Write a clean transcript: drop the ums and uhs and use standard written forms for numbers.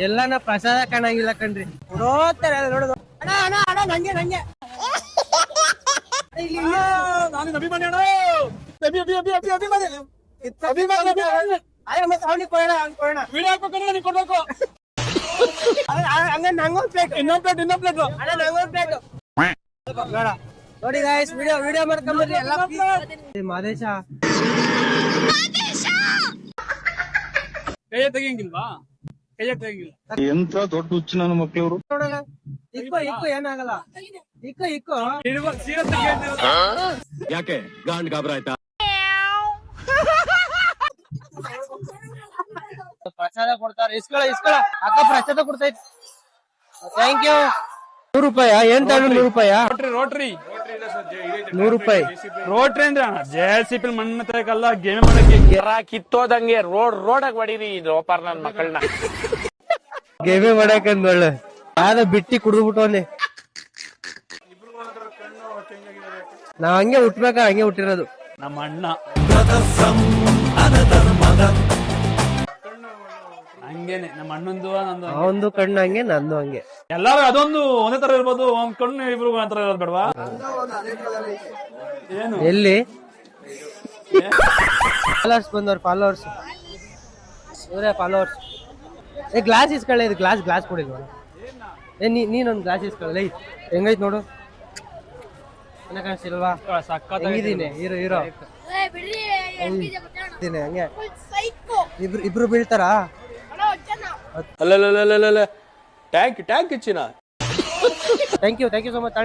ಎಲ್ಲಾನ ಪ್ರಸಾದ ಕಾಣಂಗಿಲ್ಲ ಕಣ್ರಿ. ನೋಡ್ತಾರೆ ನೋಡೋದು. ಅಣ್ಣ ಅಣ್ಣ ಅಣ್ಣ ನಂಗೆ ನಂಗೆ ನಾನು ಅಭಿಮಾನಿ ಅಣ್ಣ. ವಿಡಿಯೋ ಹಾಕೋಣ ನೀನು ಕೊಡ್ಬೇಕು. ಹಂಗ ನಂಗೊಂದ್ ಪ್ಲೇಟ್ ಇನ್ನೊಂದ್ ಪ್ಲೇಟ್ ಅಣ್ಣ ನಂಗೊಂದ್ ಪ್ಲೇಟ್ ಬೇಡ. ನೋಡಿ ಗಾಯ್ಸ್ ವಿಡಿಯೋ ಮಾಡ್ಕೊಂಡ್ಬರ್ರಿ ಎಲ್ಲ. ಮಾದೇಶ ಕೈಯ ತೆಗಿಯಂಗಿಲ್ವಾ? ಕೈಯ ತೆಗಿಯಂಗಿಲ್ಲ. ಎಂತ ದೊಡ್ಡ ಹುಚ್ಚು ನನ್ನ ಮಕ್ಕಳವರು. ನೋಡೋಣ. ಇಕ್ಕು ಏನಾಗಲ್ಲ. ಇಕ್ಕು ಯಾಕೆ ಗಾಂಡ್ ಗಾಬ್ರ ಆಯ್ತಾ? ಪ್ರಸಾದ ಕೊಡ್ತಾರೆ. ಇಸ್ಕೊಳ ಅಕ್ಕ ಪ್ರಸಾದ ಕೊಡ್ತೈತಿ. Thank you. 100 ರೂಪಾಯಿ ಏನ್ ತಗೊಂಡು 100 ರೂಪಾಯಿ? ರೋಟ್ರಿ 100 ರೂಪಾಯಿ ರೋಟ್ರಿ ಅಂದ್ರೆ JCP ಮಣ್ಣು ತಗಲ್ಲ ಗೇಮ್ ಮಾಡಕ್ಕೆ ಕಿತ್ತೋದಂಗೆ ರೋಡಾಗ ಹೊಡೀರಿ ಲೋಪಾರ್ ನನ್ ಮಕ್ಕಳನ್ನ. ಗೇಮೆ ಮಾಡಕಂದ್ ಒಳ್ಳೆ ಯಾವ್ದೋ ಬಿಟ್ಟಿ ಕುಡಿದ್ಬಿಟ್ಟು ಅಲ್ಲಿ. ನಾವ್ ಹಂಗೆ ಹುಟ್ಬೇಕ, ಹಂಗೆ ಹುಟ್ಟಿರೋದು. ನಮ್ಮ ಅಣ್ಣ ಹಂಗೇನೆ. ನಮ್ಮ ಅಣ್ಣಂದು ನಂದು ಅವಂದು ಕಣ್ಣು ಹಂಗೆ, ನಂದು ಹಂಗೆ. ಎಲ್ಲಾರು ಅದೊಂದು ಒಂದೇ ತರ ಇರ್ಬೋದು. ಒಂದ್ ಕಣ್ಣು ಇಬ್ರು ಒಂದ್ ತರ ಇರೋದು ಬೇಡವಾ? ಏನು ಎಲ್ಲಿ ಫಾಲೋವರ್ಸ್ ಬಂದವ್ರು? ಫಾಲೋವರ್ಸ್ ಇವರೇ ಫಾಲೋವರ್ಸ್. ಗ್ಲಾಸ್ ಇಸ್ಕೊಳ್ಳಿ. ಇದು ಗ್ಲಾಸ್ ಕೊಡಿಲ್ವ? ನೀನೊಂದು ಗ್ಲಾಸ್ ಇಸ್ಕೊಳ್ಳಿ. ಹೆಂಗೈತ್ ನೋಡು. ಚೆನ್ನಾಗಿ ಕಾಣಿಸ್ತಿಲ್ವಾ? ಸಖತ್ ಹೆಂಗಿದ್ದೀನಿ? ಹೀರೋ ಹಂಗೆ ಇಬ್ರು ಬೀಳ್ತಾರಾ? ಅಲ್ಲ ಟ್ಯಾಂಕ್ ಇಚ್ಚಿನ. Thank you so much.